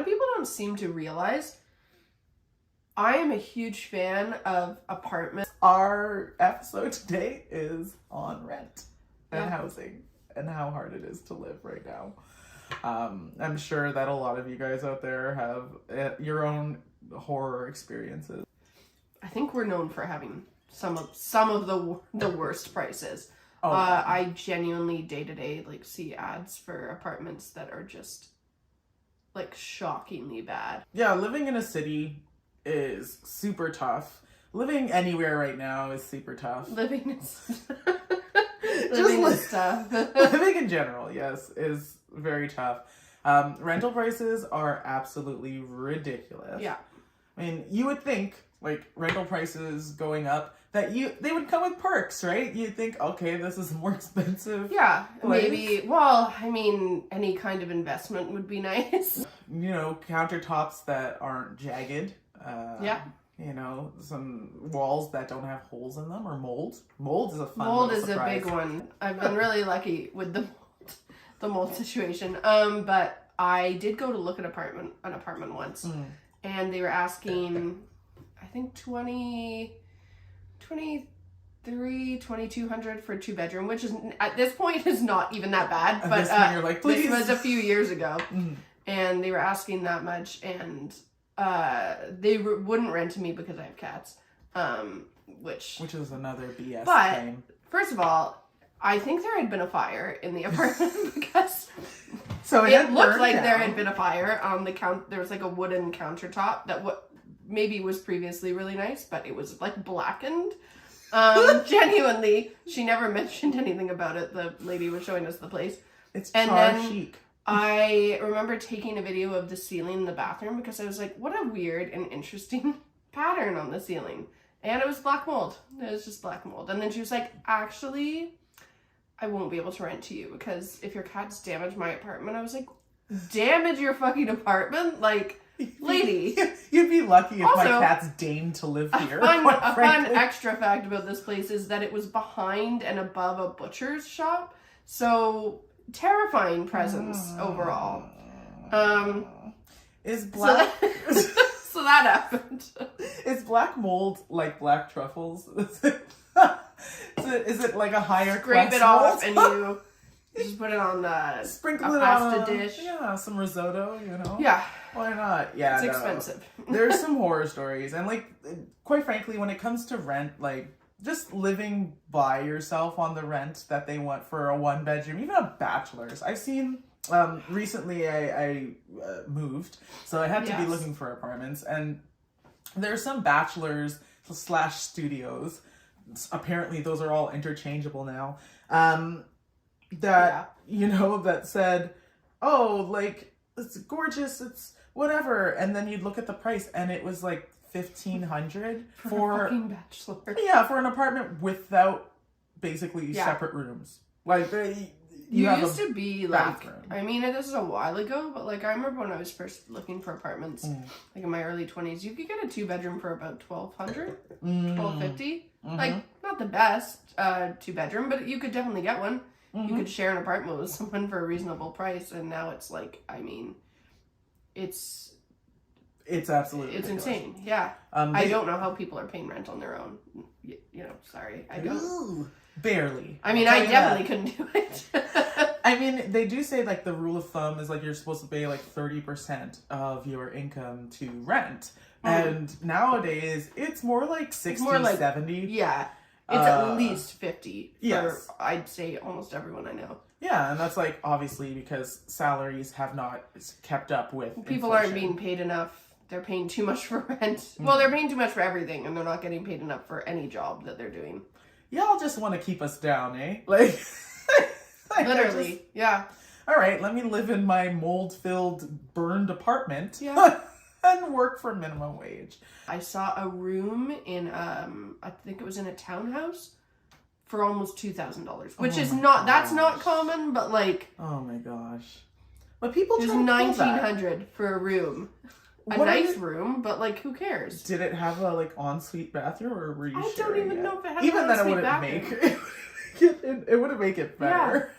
of people don't seem to realize, I am a huge fan of apartments. Our episode today is on rent and housing and how hard it is to live right now. I'm sure that a lot of you guys out there have your own horror experiences. I think we're known for having some of the worst prices. I genuinely day to day like see ads for apartments that are just like shockingly bad. Yeah, living in a city is super tough. Living anywhere right now is super tough. Living is tough. Living in general, yes, is very tough. Rental prices are absolutely ridiculous. Yeah. I mean, you would think, like, rental prices going up, that they would come with perks, right? You'd think, okay, this is more expensive. Yeah, place. maybe. Well, I mean, any kind of investment would be nice. You know, countertops that aren't jagged. Yeah. You know, some walls that don't have holes in them or mold. Mold is a fun Mold little is surprise. a big one. I've been really lucky with the mold situation. But I did go to look at an apartment once, and they were asking, I think $2,200 for a 2-bedroom, which is at this point is not even that bad. But you're like, please. This was a few years ago, and they were asking that much, and they wouldn't rent to me because I have cats, which is another BS but claim. First of all, I think there had been a fire in the apartment because so it looked like there had been a fire on the There was like a wooden countertop that maybe was previously really nice, but it was like blackened. Genuinely, she never mentioned anything about it. The lady was showing us the place. It's and char then chic. I remember taking a video of the ceiling in the bathroom because I was like, what a weird and interesting pattern on the ceiling. And it was black mold. It was just black mold. And then she was like, actually, I won't be able to rent to you because if your cats damage my apartment. I was like, damage your fucking apartment? Like, lady. You'd be lucky if also, my cats deigned to live here. A fun extra fact about this place is that it was behind and above a butcher's shop. So, terrifying presence overall. Is black... So that happened. Is black mold like black truffles? Is it like a higher Scrape class it off mold? and you just put it on the sprinkle it pasta on dish. Yeah, some risotto, you know? Yeah. Why not? Yeah, it's expensive. There's some horror stories. And like, quite frankly, when it comes to rent, like, just living by yourself on the rent that they want for a 1-bedroom, even a bachelor's. I've seen... recently I moved, so I had to be looking for apartments, and there's some bachelors / studios, apparently those are all interchangeable now, that said, oh, like, it's gorgeous, it's whatever, and then you'd look at the price, and it was like $1,500 for a fucking bachelor. Yeah, for an apartment without basically separate rooms. Like, You used to be bathroom. like, I mean, this is a while ago, but like, I remember when I was first looking for apartments, like in my early 20s, you could get a 2-bedroom for about $1,200, $1,250. Like, not the best 2-bedroom, but you could definitely get one. You could share an apartment with someone for a reasonable price, and now it's like, I mean, it's absolutely ridiculous. Insane. Yeah. I don't know how people are paying rent on their own. Sorry, I don't. Ooh, barely. I mean, I definitely couldn't do it. I mean, they do say like the rule of thumb is like you're supposed to pay like 30% of your income to rent. And nowadays it's more like 60, 70. Yeah. It's at least 50 yes. for, I'd say, almost everyone I know. Yeah, and that's like obviously because salaries have not kept up with people inflation. aren't being paid enough. They're paying too much for rent. Well, they're paying too much for everything, and they're not getting paid enough for any job that they're doing. Y'all just want to keep us down, eh? Like literally, yeah. All right, let me live in my mold-filled, burned apartment. Yeah. And work for minimum wage. I saw a room in, I think it was in a townhouse for almost $2,000, which is not, that's not common, but like. Oh my gosh. But people try to pull that. $1,900 for a room. A nice room, but like, who cares? Did it have a like ensuite bathroom, or were you? I don't even know if it had even an then ensuite it bathroom. It wouldn't make it better.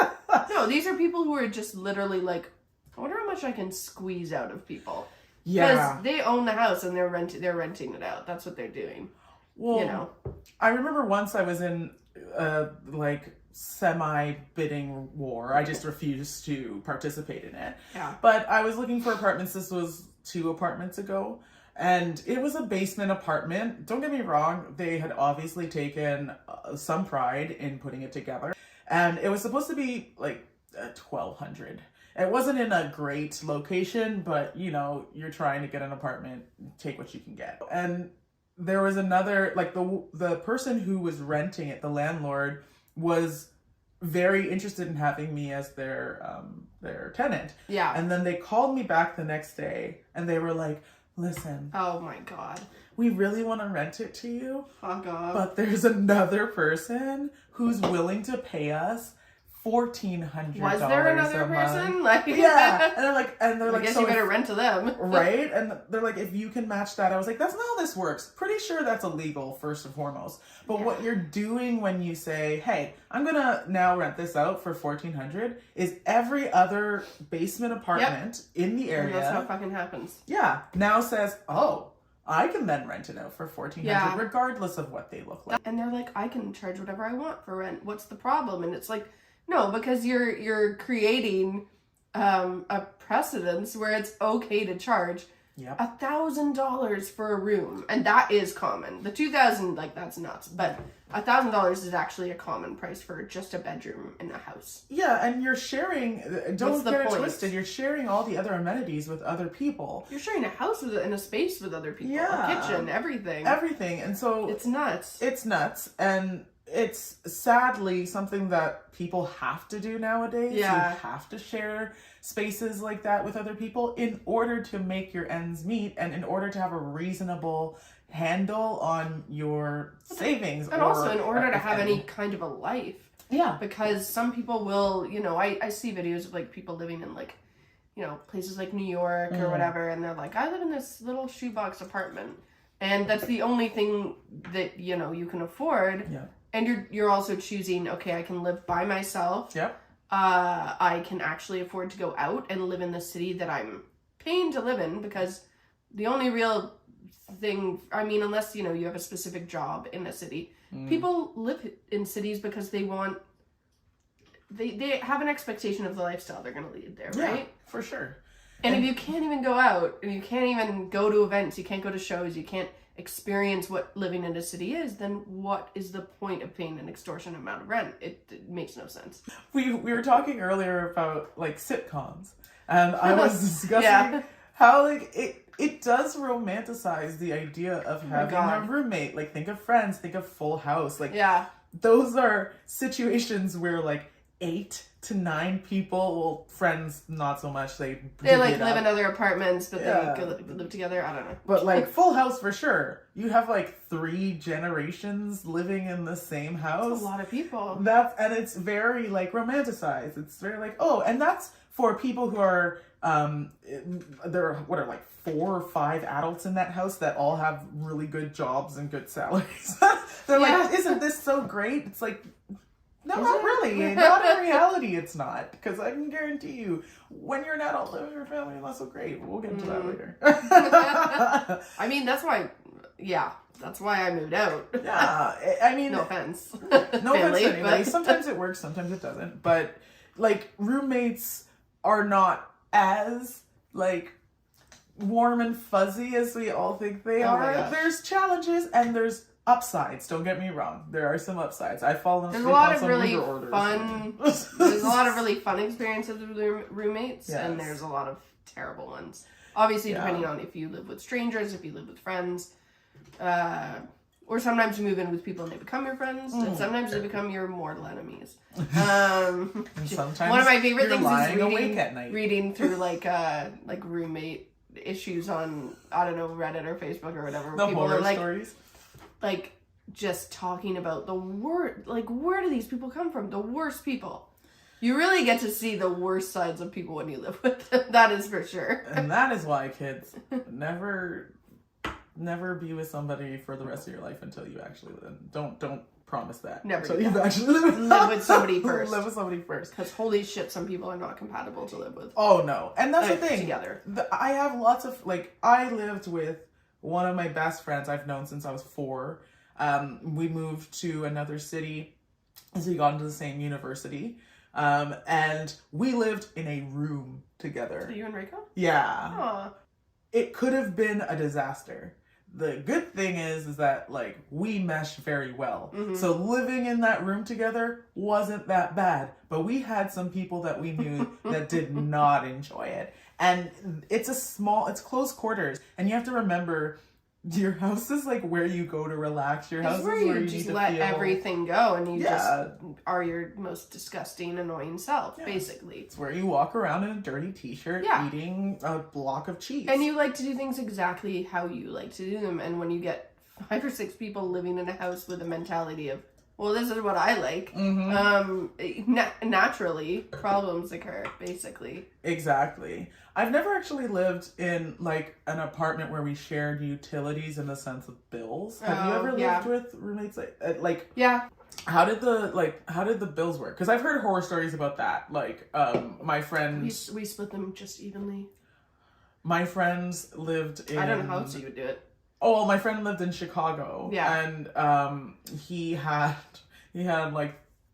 Yeah. No, these are people who are just literally like I wonder how much I can squeeze out of people. Yeah. Because they own the house and they're renting it out. That's what they're doing. Well, you know. I remember once I was in like semi-bidding war. I just refused to participate in it. Yeah. But I was looking for apartments. This was 2 apartments ago. And it was a basement apartment. Don't get me wrong. They had obviously taken some pride in putting it together. And it was supposed to be like $1,200. It wasn't in a great location, but you know, you're trying to get an apartment, take what you can get. And there was another, like the person who was renting it, the landlord, was very interested in having me as their tenant. Yeah. And then they called me back the next day and they were like, listen. Oh my God. We really want to rent it to you. Fuck off. But there's another person who's willing to pay us $1,400. Was there another person? Like, yeah, and they're like, I guess so you better rent to them, right? And they're like, if you can match that, I was like, that's not how this works. Pretty sure that's illegal, first and foremost. But what you're doing when you say, hey, I'm gonna now rent this out for $1,400, is every other basement apartment in the area. And that's how it fucking happens. Yeah, now says, oh, I can then rent it out for $1,400, regardless of what they look like. And they're like, I can charge whatever I want for rent. What's the problem? And it's like, no, because you're creating a precedence where it's okay to charge $1,000 for a room, and that is common. The $2,000, like, that's nuts, but $1,000 is actually a common price for just a bedroom in a house. Yeah, and you're sharing. Don't get it twisted. You're sharing all the other amenities with other people. You're sharing a house and a space with other people. Yeah, a kitchen, everything, and so it's nuts. It's nuts, and it's sadly something that people have to do nowadays. Yeah. You have to share spaces like that with other people in order to make your ends meet and in order to have a reasonable handle on your savings. And also in order to have any kind of a life. Yeah. Because some people will, you know, I see videos of like people living in like, you know, places like New York or whatever, and they're like, I live in this little shoebox apartment. And that's the only thing that, you know, you can afford. Yeah. And you're also choosing, okay, I can live by myself. Yep. I can actually afford to go out and live in the city that I'm paying to live in, because the only real thing, I mean, unless, you know, you have a specific job in a city, people live in cities because they want, they have an expectation of the lifestyle they're going to lead there, right? Yeah, for sure. And if you can't even go out, and you can't even go to events, you can't go to shows, you can't experience what living in a city is, then what is the point of paying an extortionate amount of rent? It makes no sense. We were talking earlier about like sitcoms, and I was discussing how like it does romanticize the idea of having a roommate. Like, think of Friends, think of Full House. Like, those are situations where like 8 to 9 people, well, Friends not so much, they like live in other apartments, but they live together. I don't know, but like Full House for sure, you have like 3 generations living in the same house. That's a lot of people. And it's very like romanticized. It's very like, oh, and that's for people who are there are what are like 4 or 5 adults in that house that all have really good jobs and good salaries. They're like, isn't this so great? It's like, no, not really. Not in reality, it's not. Because I can guarantee you, when you're an adult living with your family, that's so great. We'll get into that later. I mean, that's why I moved out. Yeah, I mean... No offense. No offense to anybody. Sometimes it works, sometimes it doesn't. But, like, roommates are not as, like, warm and fuzzy as we all think they are. There's challenges and there's upsides. Don't get me wrong. There are some upsides. I've fallen asleep on some Uber orders. There's a lot of really fun experiences with roommates, and there's a lot of terrible ones. Obviously, depending on if you live with strangers, if you live with friends, or sometimes you move in with people and they become your friends, and sometimes they become your mortal enemies. Sometimes one of my favorite things is reading through like roommate issues on, I don't know, Reddit or Facebook or whatever. The people horror are like, stories. Like, just talking about the worst, like, where do these people come from? The worst people. You really get to see the worst sides of people when you live with them. That is for sure. And that is why, kids, never be with somebody for the rest of your life until you actually live. Don't promise that. Never So do you've that. actually Live with somebody first. Live with somebody first. Because holy shit, some people are not compatible to live with. Oh no, and that's the thing. Together. I have lots of I lived with one of my best friends I've known since I was 4. We moved to another city as we got into the same university. And we lived in a room together. So you and Reiko? Yeah. Aww. It could have been a disaster. The good thing is that we meshed very well. Mm-hmm. So living in that room together wasn't that bad. But we had some people that we knew that did not enjoy it. And it's close quarters. And you have to remember, your house is where you go to relax. Your house is where you just need to let feel everything go, and you just are your most disgusting, annoying self, basically. It's where you walk around in a dirty t-shirt eating a block of cheese. And you like to do things exactly how you like to do them. And when you get 5 or 6 people living in a house with a mentality of, well, this is what I like, naturally, problems occur, basically. Exactly. I've never actually lived in, an apartment where we shared utilities in the sense of bills. Have you ever lived with roommates? Yeah. How did the bills work? Because I've heard horror stories about that. My friends... We split them just evenly. My friends lived in... I don't know how else you would do it. Oh, well, my friend lived in Chicago. Yeah. And he had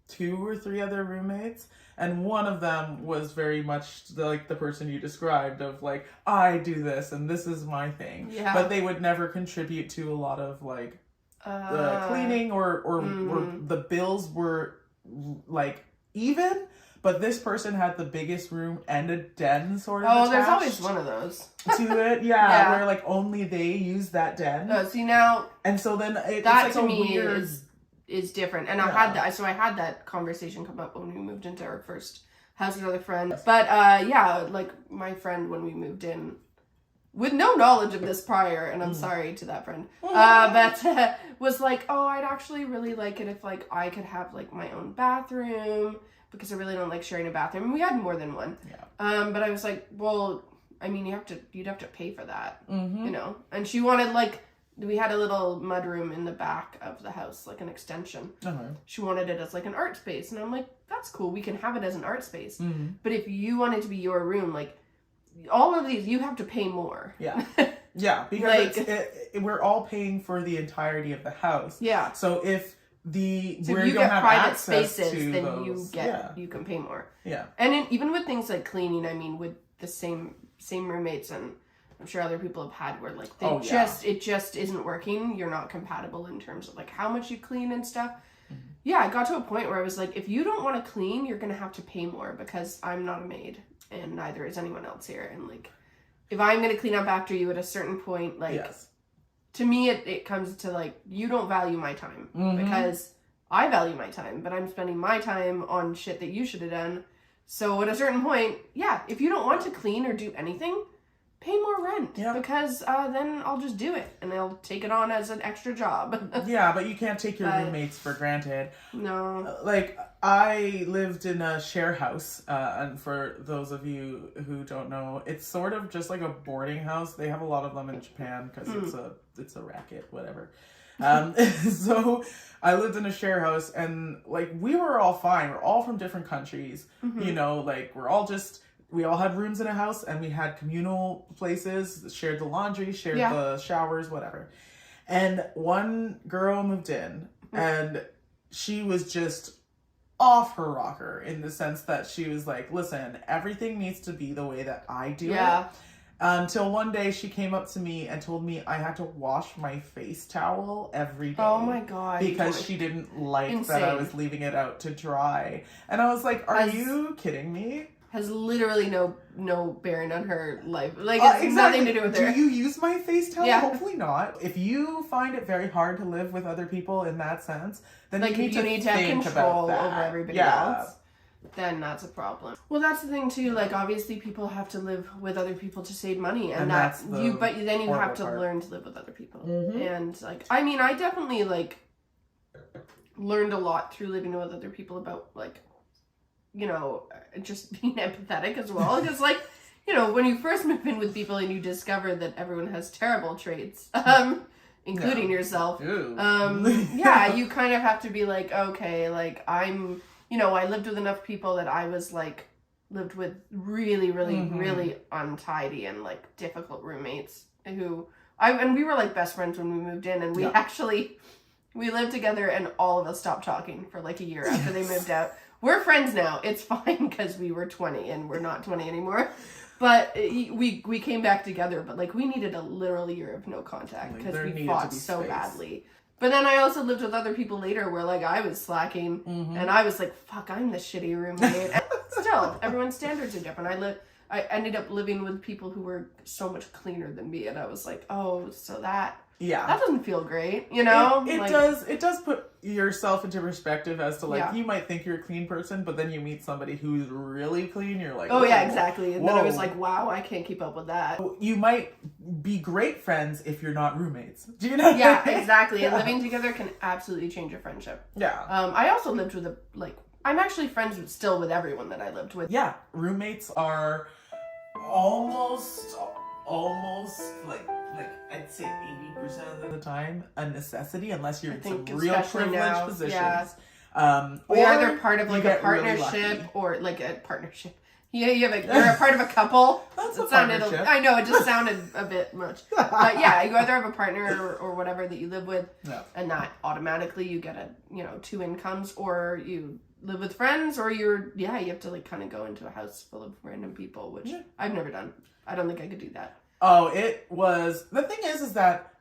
2 or 3 other roommates. And one of them was very much the person you described of I do this and this is my thing. Yeah. But they would never contribute to a lot of the cleaning or the bills were even. But this person had the biggest room and a den sort of attached. There's always one of those. To it, yeah. Where only they use that den. See now. And so then that it's to a me weird... is different. And I had that conversation come up when we moved into our first house with another friend. But my friend, when we moved in, with no knowledge of this prior, and I'm sorry to that friend, but was I'd actually really like it if I could have my own bathroom, because I really don't like sharing a bathroom. And we had more than one. Yeah. But I was well, I mean, you'd have to pay for that, you know? And she wanted we had a little mudroom in the back of the house, an extension. She wanted it as an art space. And I'm that's cool. We can have it as an art space. Mm-hmm. But if you want it to be your room, all of these, you have to pay more. Yeah. Yeah, because we're all paying for the entirety of the house. Yeah. So if you get private spaces, then those, you can pay more. Yeah. And even with things like cleaning, I mean, with the same roommates, and I'm sure other people have had where it just isn't working. You're not compatible in terms of how much you clean and stuff. Mm-hmm. Yeah, I got to a point where I was if you don't want to clean, you're gonna have to pay more, because I'm not a maid and neither is anyone else here. And if I'm gonna clean up after you at a certain point, to me it comes to you don't value my time, because I value my time, but I'm spending my time on shit that you should have done. So at a certain point, if you don't want to clean or do anything, pay more rent, because then I'll just do it and I'll take it on as an extra job. Yeah, but you can't take your roommates for granted. No. I lived in a share house, and for those of you who don't know, it's sort of just like a boarding house. They have a lot of them in Japan because it's a racket, whatever. So I lived in a share house, and we were all fine. We're all from different countries, you know, we all had rooms in a house, and we had communal places, shared the laundry, shared the showers, whatever. And one girl moved in, and she was just off her rocker in the sense that she was listen, everything needs to be the way that I do it. Until one day she came up to me and told me I had to wash my face towel every day. Oh my God. Because she didn't like that I was leaving it out to dry. And I was are you kidding me? Has literally no bearing on her life. It's nothing to do with her. Do you use my face towel? Yeah. Hopefully not. If you find it very hard to live with other people in that sense, then you need to have control over everybody else. Then that's a problem. Well, that's the thing too. Obviously, people have to live with other people to save money, and that's but then you have to learn to live with other people. Mm-hmm. And I mean, I definitely learned a lot through living with other people about you know, just being empathetic as well. Because you know, when you first move in with people and you discover that everyone has terrible traits, including yourself. Ew. Yeah, you kind of have to be like, okay, like I lived with enough people that I was like, lived with really, really, really untidy and like difficult roommates and we were like best friends when we moved in, and we lived together, and all of us stopped talking for like a year after they moved out. We're friends now. It's fine because we were 20 and we're not 20 anymore. But we came back together, but like we needed a literal year of no contact because we fought so badly. But then I also lived with other people later where like I was slacking and I was like, fuck, I'm the shitty roommate. And still, everyone's standards are different. I ended up living with people who were so much cleaner than me, and I was like, oh, so that doesn't feel great, you know? It does put yourself into perspective as to like, you might think you're a clean person, but then you meet somebody who's really clean, you're like, oh yeah, exactly. And then I was like, wow, I can't keep up with that. You might be great friends if you're not roommates. Do you know? Yeah, exactly. And living together can absolutely change a friendship. Yeah. I also lived with I'm actually friends still with everyone that I lived with. Yeah, roommates are almost like I'd say 80% of the time a necessity, unless you're in some real privileged positions. Yeah. Or you're either part of like a partnership or like a partnership. Yeah, you're a part of a couple. That's a partnership. I know, it just sounded a bit much. But yeah, you either have a partner or whatever that you live with, and that automatically you get two incomes, or you live with friends, or you have to like kind of go into a house full of random people, which I've never done. I don't think I could do that. Oh, the thing is that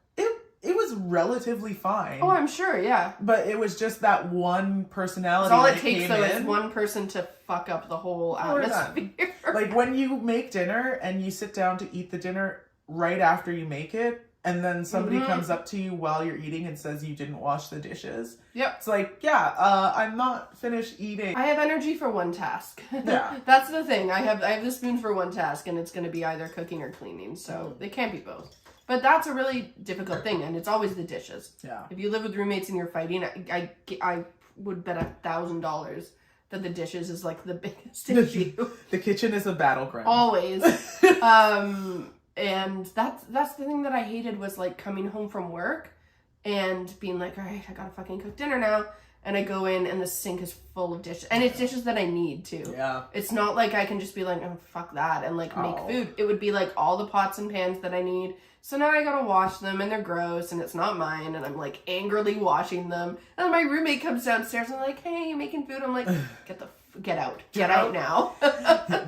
it was relatively fine. Oh, I'm sure, yeah. But it was just that one personality. All it takes though is one person to fuck up the whole atmosphere. Like when you make dinner and you sit down to eat the dinner right after you make it, and then somebody comes up to you while you're eating and says you didn't wash the dishes. Yep. It's like, I'm not finished eating. I have energy for one task. Yeah. That's the thing. I have the spoon for one task, and it's going to be either cooking or cleaning. So they can't be both. But that's a really difficult thing, and it's always the dishes. Yeah. If you live with roommates and you're fighting, I would bet $1,000 that the dishes is like the biggest issue. The kitchen is a battleground. Always. And that's the thing that I hated, was like coming home from work and being like, all right, I gotta fucking cook dinner now. And I go in and the sink is full of dishes. And it's dishes that I need too. Yeah. It's not like I can just be like, oh, fuck that, and like make food. It would be like all the pots and pans that I need. So now I gotta wash them, and they're gross, and it's not mine, and I'm like angrily washing them. And my roommate comes downstairs and like, hey, you making food? I'm like, get out now.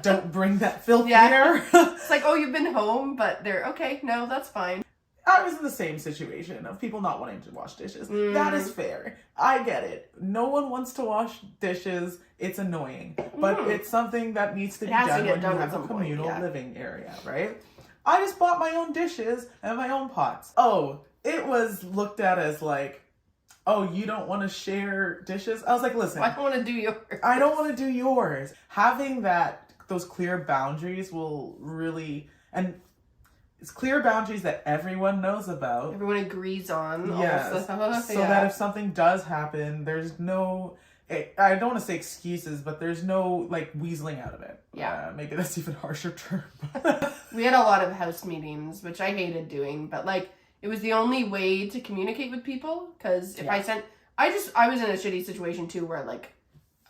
Don't bring that filth here. It's like, oh, you've been home, but they're okay. No, that's fine. I was in the same situation of people not wanting to wash dishes. That is fair. I get it. No one wants to wash dishes. It's annoying, but it's something that needs to be done when you have a communal living area, right? I just bought my own dishes and my own pots. Oh, it was looked at as like, oh, you don't want to share dishes? I was like, listen. I don't want to do yours. I don't want to do yours. Having those clear boundaries will really, and it's clear boundaries that everyone knows about. Everyone agrees on. Yes. So that if something does happen, there's no, I don't want to say excuses, but there's no like weaseling out of it. Yeah. Maybe that's even a harsher term. We had a lot of house meetings, which I hated doing, but like, it was the only way to communicate with people, because if I was in a shitty situation too, where like,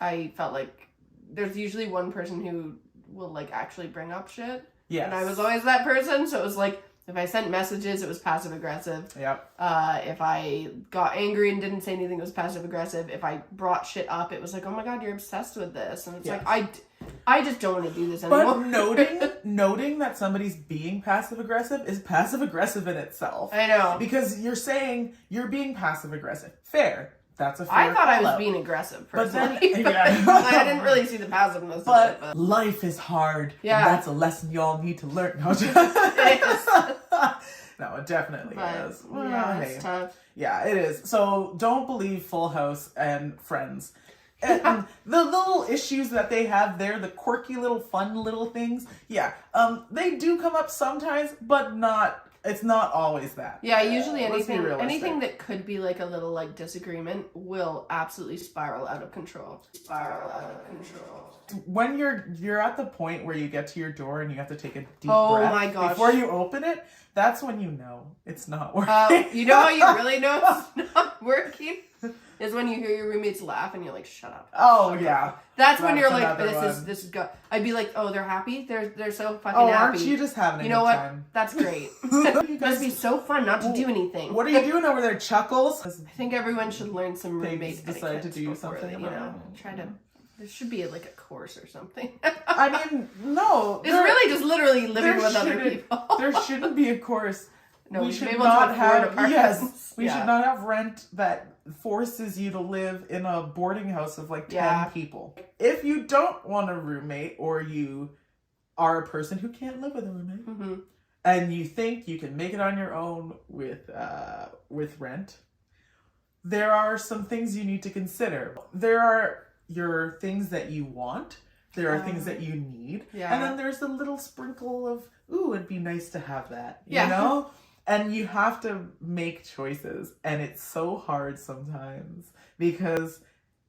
I felt like there's usually one person who will like actually bring up shit. Yes. And I was always that person, so it was like, if I sent messages, it was passive aggressive. Yep. If I got angry and didn't say anything, it was passive aggressive. If I brought shit up, it was like, oh my god, you're obsessed with this. And it's like, I just don't want to do this anymore. But noting that somebody's being passive aggressive is passive aggressive in itself. I know. Because you're saying you're being passive aggressive. Fair. That's a fair I thought I was being aggressive, personally. But then, I didn't really see the passiveness of it. But life is hard. Yeah. And that's a lesson y'all need to learn. No, no, it definitely is. Yeah, it's tough. Yeah, it is. So don't believe Full House and Friends. And the little issues that they have there, the quirky little fun little things, they do come up sometimes, but it's not always that. Yeah, usually anything that could be like a little like disagreement will absolutely spiral out of control. when you're at the point where you get to your door and you have to take a deep Oh breath my gosh. before you open it, that's when you know it's not working. You know how you really know it's not working? Is when you hear your roommates laugh and you're like, shut up. Oh, Shut yeah. up. That's when That's you're like, another this one. is go. I'd be like, oh, they're happy? They're so fucking Oh, happy. aren't you just having a You know good what? time? That's great. You It guys, must be so fun not to do anything. what are you doing over there, Chuckles? I think everyone should learn some Pigs roommate decide etiquette to do before something they, about it. try to. There should be like a course or something. I mean, no. It's really just literally living there with other shouldn't- people. There shouldn't be a course. No, we should should be able to not afford have. apartments. Yes, we Yeah. should not have rent that forces you to live in a boarding house of like 10 Yeah. people. If you don't want a roommate, or you are a person who can't live with a roommate, Mm-hmm. and you think you can make it on your own with rent, there are some things you need to consider. There are your things that you want. There are things that you need. Yeah. And then there's a little sprinkle of, ooh, it'd be nice to have that. Yeah. You know? And you have to make choices. And it's so hard sometimes because,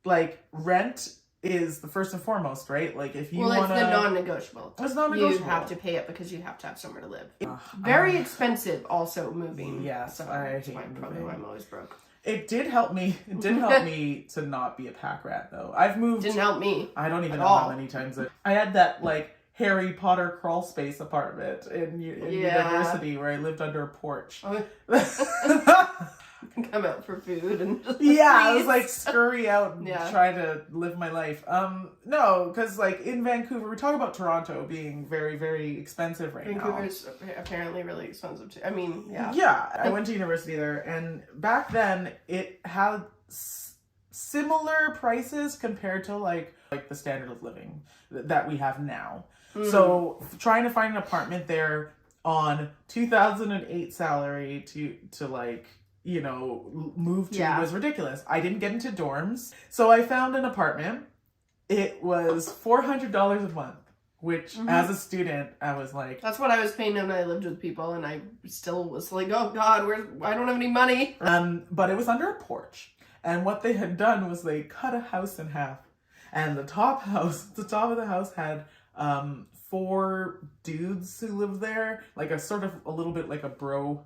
like, rent is the first and foremost, right? Like, if you Well, want to... it's the non-negotiable. It's non-negotiable. You have to pay it because you have to have somewhere to live. Very expensive also moving. Yes, so I that's hate probably moving. why I'm always broke. It did help me. It did help me to not be a pack rat, though. I've moved... Didn't help me. I don't even at know all. how many times I had that, like, Harry Potter crawl space apartment in university where I lived under a porch. Oh, come out for food and just Yeah, I was please. like scurry out and Yeah. try to live my life. No, because like in Vancouver, we talk about Toronto being very, very expensive right now. Vancouver's apparently really expensive too. I mean, yeah. Yeah, I went to university there, and back then it had similar prices compared to like the standard of living that we have now. So trying to find an apartment there on 2008 salary to like, you know, move to was ridiculous. I didn't get into dorms. So I found an apartment. It was $400 a month, which as a student, I was like... That's what I was paying when I lived with people, and I still was like, oh God, I don't have any money. But it was under a porch. And what they had done was they cut a house in half. And the top of the house had 4 dudes who lived there, like a little bit like a bro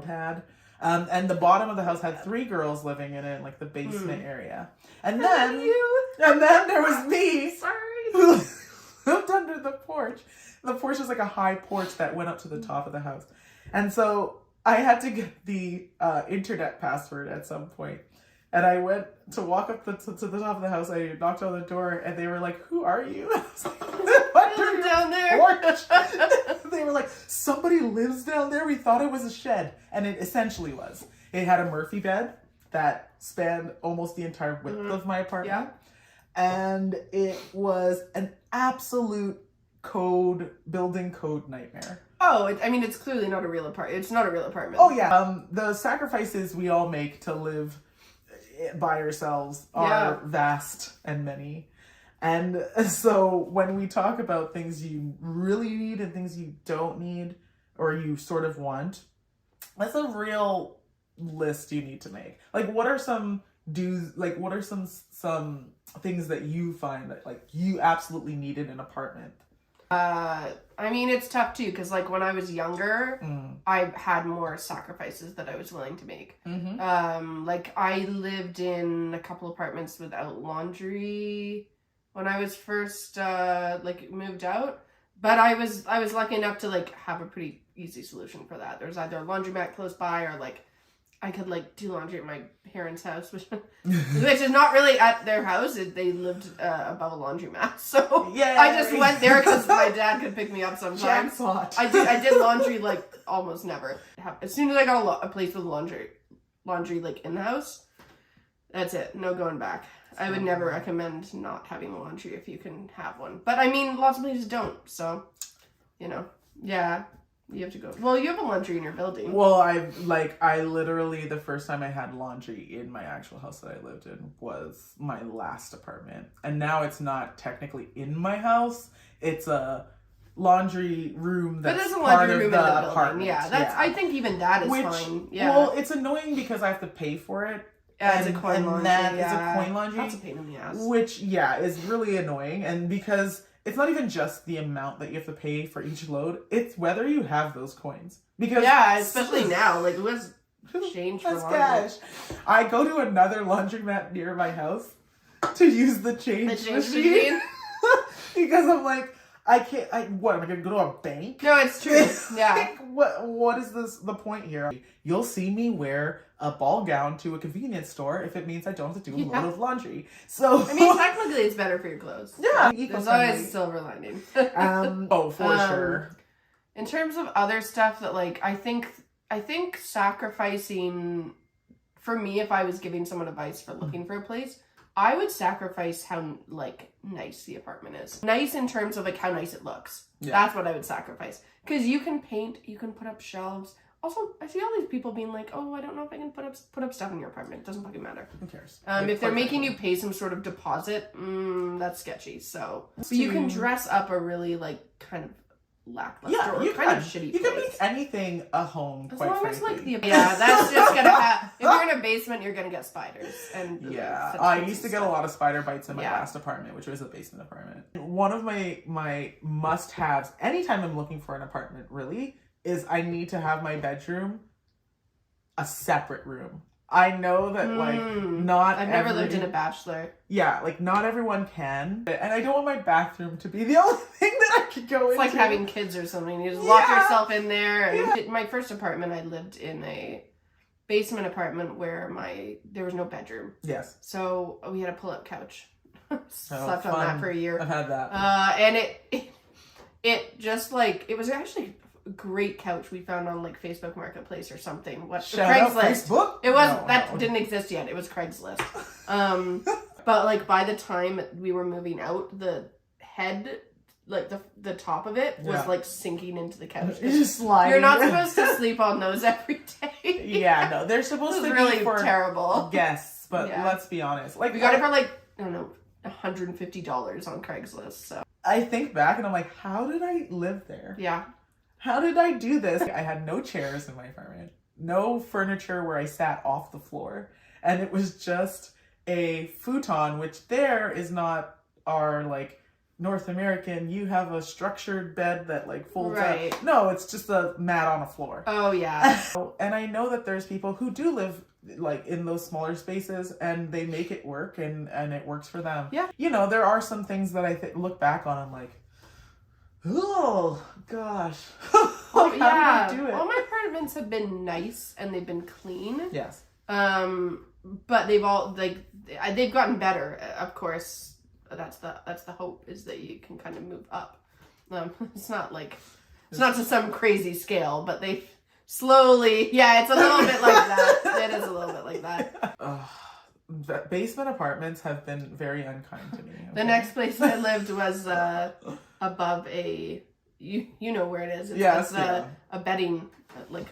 pad. And the bottom of the house had 3 girls living in it, like the basement area. And then there was me. Sorry. Who lived under the porch. The porch was like a high porch that went up to the top of the house. And so I had to get the internet password at some point. And I went to walk up to the top of the house. I knocked on the door, and they were like, "Who are you?" I was like, "What are you down there?" Porch. They were like, "Somebody lives down there." We thought it was a shed, and it essentially was. It had a Murphy bed that spanned almost the entire width of my apartment, and it was an absolute building code nightmare. Oh, I mean, it's clearly not a real apartment. It's not a real apartment. Oh yeah, the sacrifices we all make to live by ourselves are vast and many. And so when we talk about things you really need and things you don't need or you sort of want, that's a real list you need to make. Like, what are some some things that you find that like you absolutely need in an apartment? I mean, it's tough too, because like when I was younger, I had more sacrifices that I was willing to make. Like I lived in a couple apartments without laundry when I was first like moved out, but I was lucky enough to like have a pretty easy solution for that. There's either a laundromat close by, or like I could like do laundry at my parents' house, which is not really at their house. They lived above a laundromat, so I just went there because my dad could pick me up sometimes. Jackpot. I did laundry like almost never. As soon as I got a place with laundry like in the house, that's it. No going back. I would never recommend not having laundry if you can have one. But I mean, lots of places don't. So, you know, yeah. You have to go. Well, you have a laundry in your building. Well, I literally, the first time I had laundry in my actual house that I lived in was my last apartment. And now it's not technically in my house. It's a laundry room that's but there's a part laundry of room the in the apartment. building. Yeah, I think even that is fine. Yeah. Well, it's annoying because I have to pay for it. Yeah, it's a coin laundry. That is yeah. a coin laundry. That's a pain in the ass. Which, yeah, is really annoying. And because it's not even just the amount that you have to pay for each load, it's whether you have those coins. Because yeah, especially now. Like, let's change for that's laundry. cash. I go to another laundromat near my house to use the change machine. Because I'm like, I can't, what, am I going to go to a bank? No, it's true. Yeah. Like, what is the point here? You'll see me wear a ball gown to a convenience store if it means I don't have to do a load of laundry. So, I mean, technically it's better for your clothes. Yeah. There's always a silver lining. For sure. In terms of other stuff that, like, I think sacrificing, for me, if I was giving someone advice for looking for a place, I would sacrifice how, like, nice the apartment is. Nice in terms of, like, how nice it looks. Yeah. That's what I would sacrifice. Because you can paint, you can put up shelves. Also, I see all these people being like, oh, I don't know if I can put up stuff in your apartment. It doesn't fucking matter. Who cares? If they're making you pay some sort of deposit, that's sketchy. So, but you can dress up a really, like, kind of lackluster or kind of shitty place. You can make anything a home, as quite long frankly. as, like, that's just gonna have, if you're in a basement, you're gonna get spiders. And yeah, I used to get a lot of spider bites in my last apartment, which was a basement apartment. One of my must-haves, anytime I'm looking for an apartment, really, is I need to have my bedroom a separate room. I know that, like, I've never lived in a bachelor. Yeah, like, not everyone can. And I don't want my bathroom to be the only thing that I could go into. It's like having kids or something. You just lock yourself in there. And my first apartment, I lived in a basement apartment where there was no bedroom. Yes. So we had a pull-up couch. Slept on that for a year. I've had that. And it just, like, it was actually a great couch we found on, like, Facebook Marketplace or something. Craigslist. Facebook? It wasn't, didn't exist yet. It was Craigslist. But, like, by the time we were moving out, the head, like, the top of it was, like, sinking into the couch. It's just sliding. You're not supposed to sleep on those every day. Yeah, no. They're supposed to be really for terrible guests, but let's be honest. Like, we got it for, like, I don't know, $150 on Craigslist, so. I think back and I'm like, how did I live there? Yeah. How did I do this? I had no chairs in my apartment, no furniture where I sat off the floor, and it was just a futon, which there is not our, like, North American, you have a structured bed that, like, folds up. No, it's just a mat on a floor. Oh, yeah. And I know that there's people who do live, like, in those smaller spaces, and they make it work, and it works for them. Yeah. You know, there are some things that I look back on, I'm like, oh, gosh. How did I do it? All my apartments have been nice, and they've been clean. Yes. But they've all, like, they've gotten better, of course. That's the hope, is that you can kind of move up. It's not to some crazy scale, but they slowly, it's a little bit like that. It is a little bit like that. Basement apartments have been very unkind to me. Okay? The next place I lived was above a, you know where it is. It's a bedding, like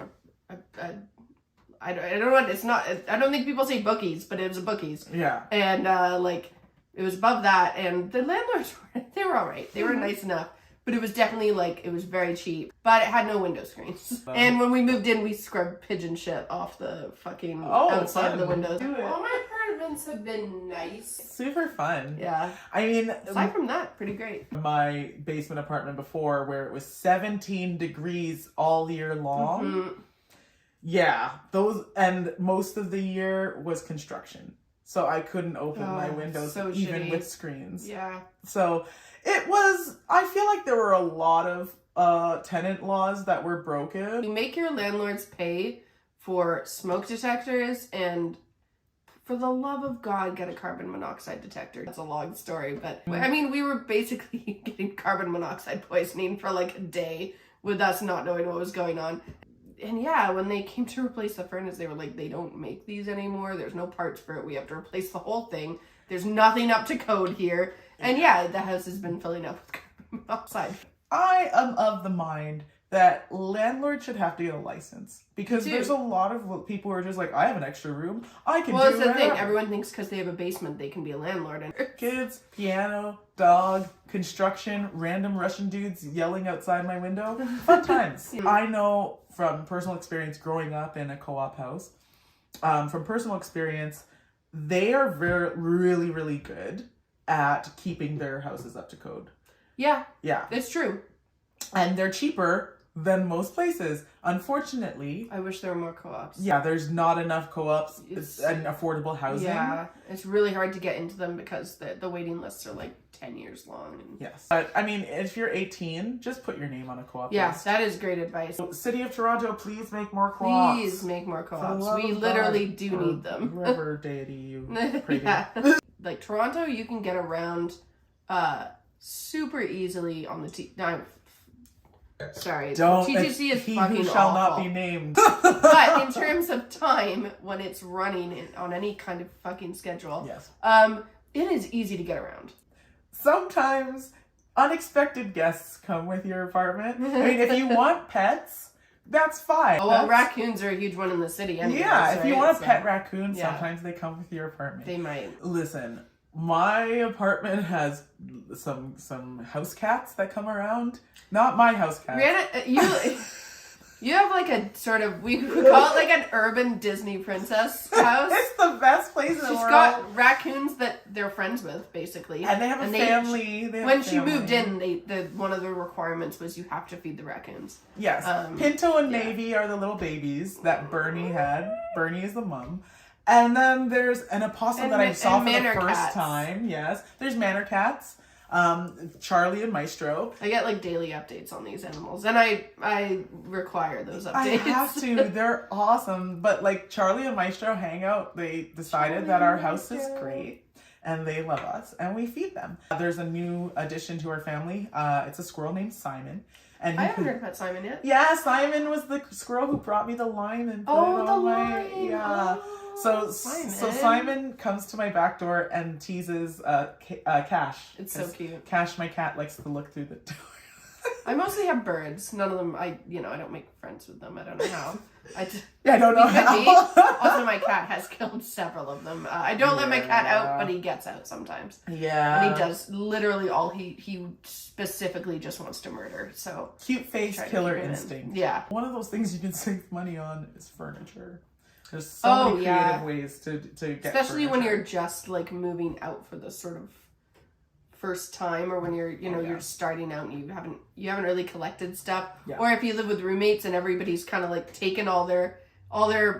I don't know what, it's not, I don't think people say bookies, but it was a bookies. Yeah. And like, it was above that, and the landlords they were all right. They were nice enough, but it was definitely, like, it was very cheap. But it had no window screens. And when we moved in, we scrubbed pigeon shit off the fucking outside of the windows. All my apartments have been nice. Super fun. Yeah. I mean, aside from that, pretty great. My basement apartment before, where it was 17 degrees all year long. Mm-hmm. Yeah, and most of the year was construction. So I couldn't open my windows even with screens. Yeah. So it was, I feel like there were a lot of tenant laws that were broken. You make your landlords pay for smoke detectors, and for the love of God, get a carbon monoxide detector. That's a long story, but I mean, we were basically getting carbon monoxide poisoning for like a day with us not knowing what was going on. And yeah, when they came to replace the furnace, they were like, they don't make these anymore. There's no parts for it. We have to replace the whole thing. There's nothing up to code here. And yeah, the house has been filling up with carbon monoxide. I am of the mind that landlords should have to get a license. Because there's a lot of people who are just like, I have an extra room. I can do whatever. Well, that's the thing. Everyone thinks because they have a basement, they can be a landlord. And kids, piano, dog, construction, random Russian dudes yelling outside my window. Fun times. I know from personal experience growing up in a co-op house, from personal experience they are really, really good at keeping their houses up to code. Yeah. Yeah. It's true. And they're cheaper than most places. Unfortunately, I wish there were more co-ops. yeah, there's not enough co-ops and affordable housing. Yeah, it's really hard to get into them because the waiting lists are like 10 years long. And... Yes. But, I mean, if you're 18, just put your name on a co-op Yeah, list. that is great advice. City of Toronto, please make more co-ops. Please make more For the co-ops. love We of literally God, do or need them. Whoever deity you pray to. Yeah. Like, Toronto, you can get around super easily on the Sorry, TTC is he fucking who shall awful. not be named. But in terms of time, when it's running on any kind of fucking schedule, Yes. it is easy to get around. Sometimes unexpected guests come with your apartment. I mean, if you want pets, that's fine. Oh, well, raccoons are a huge one in the city. Anyways, yeah, if you want a so, pet raccoon, yeah. sometimes they come with your apartment. They might. Listen, my apartment has some house cats that come around. Not my house cats. Rihanna, you have like a sort of, we could call it like an urban Disney princess house. It's the best place in the world. She's got raccoons that they're friends with, basically. And they have a family. When she moved in, one of the requirements was you have to feed the raccoons. Yes. Pinto and Navy are the little babies that Bernie had. Bernie is the mom. And then there's an opossum that I saw for the first time. Yes. There's manor cats. Charlie and Maestro. I get like daily updates on these animals, and I require those updates. I have to. They're awesome. But like Charlie and Maestro hang out. They decided that our house is great, and they love us, and we feed them. There's a new addition to our family. It's a squirrel named Simon. And I haven't heard about Simon yet. Yeah, Simon was the squirrel who brought me the lime and put it on my... Yeah. So Simon comes to my back door and teases Cash. It's so cute. Cash, my cat, likes to look through the door. I mostly have birds. None of them, I don't make friends with them. I don't know how. I don't know how. Also, my cat has killed several of them. I don't let my cat out, but he gets out sometimes. Yeah. And he does literally all he specifically just wants to murder. So cute face killer instinct. Yeah. One of those things you can save money on is furniture. There's so many creative ways to get especially furniture. when you're just like moving out for the sort of first time, or when you're you're starting out and you haven't really collected stuff, or if you live with roommates and everybody's kind of like taken all their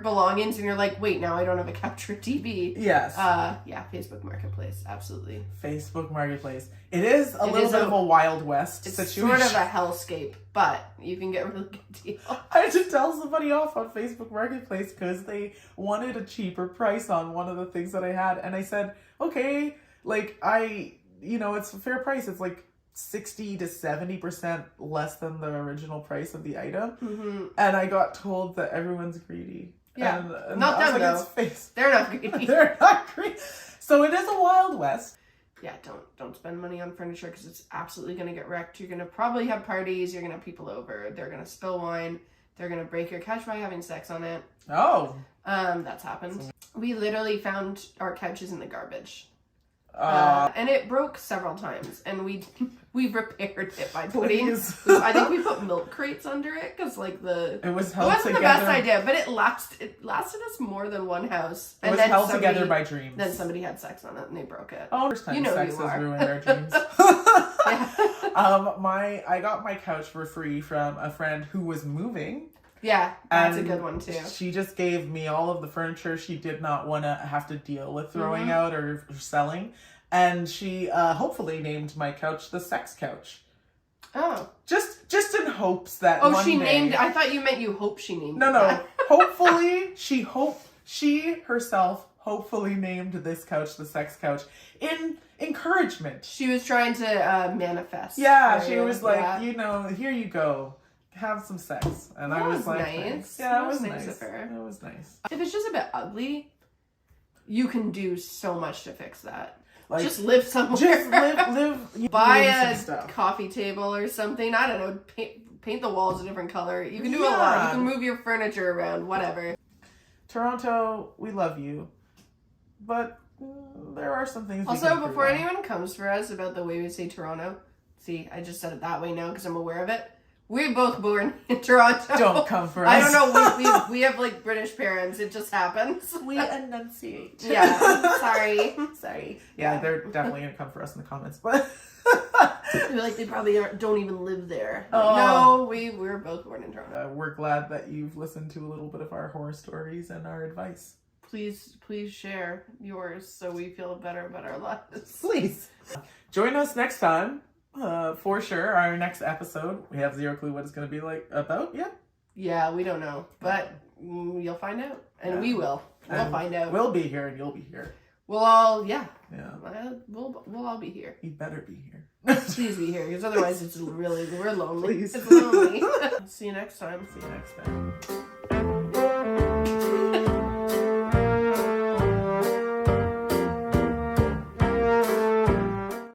belongings and you're like, wait, now I don't have a couch or TV. Yes. Facebook Marketplace, absolutely. Facebook Marketplace. It is a little bit of a Wild West situation. It's sort of a hellscape, but you can get a really good deal. I had to tell somebody off on Facebook Marketplace because they wanted a cheaper price on one of the things that I had, and I said, okay, like it's a fair price. It's like 60 to 70% less than the original price of the item. Mm-hmm. And I got told that everyone's greedy. Yeah. And not them, though. They're not greedy. They're not greedy. So it is a Wild West. Yeah, don't spend money on furniture because it's absolutely going to get wrecked. You're going to probably have parties. You're going to have people over. They're going to spill wine. They're going to break your couch by having sex on it. Oh. That's happened. We literally found our couches in the garbage. And it broke several times, and we repaired it by putting. I think we put milk crates under it because it wasn't the best idea, but it lasted us more than one house. It was held together by dreams. Then somebody had sex on it and they broke it. Oh, first time sex has ruined our dreams. I got my couch for free from a friend who was moving. Yeah, that's a good one too. She just gave me all of the furniture she did not want to have to deal with throwing out or selling. And she hopefully named my couch the sex couch. Oh. Just in hopes that named I thought you meant you hope she named No. Hopefully she herself hopefully named this couch the sex couch in encouragement. She was trying to manifest. Yeah, she was like, here you go. Have some sex. And I was like, nice. Thanks. Yeah, it was nice nice. of her. It was nice. If it's just a bit ugly, you can do so much to fix that. Like, just live somewhere. Just live. Buy a coffee table or something. I don't know. Paint the walls a different color. You can do a lot. You can move your furniture around. Whatever. Toronto, we love you, but there are some things. Also, before anyone comes for us about the way we say Toronto, see, I just said it that way now because I'm aware of it. We're both born in Toronto. Don't come for us. I don't know. We have like British parents. It just happens. We enunciate. Yeah. Sorry. Sorry. Yeah, they're definitely gonna come for us in the comments, but I feel like they probably don't even live there. Oh. No, we're both born in Toronto. we're glad that you've listened to a little bit of our horror stories and our advice. Please share yours so we feel better about our lives. Please join us next time. For sure, our next episode. We have zero clue what it's going to be like about yet. Yeah, we don't know, but you'll find out, and we will. We'll find out. We'll be here, and you'll be here. We'll all, Yeah. we'll all be here. You better be here. Please be here, because otherwise it's really we're lonely. Please. It's lonely. See you next time. See you next time.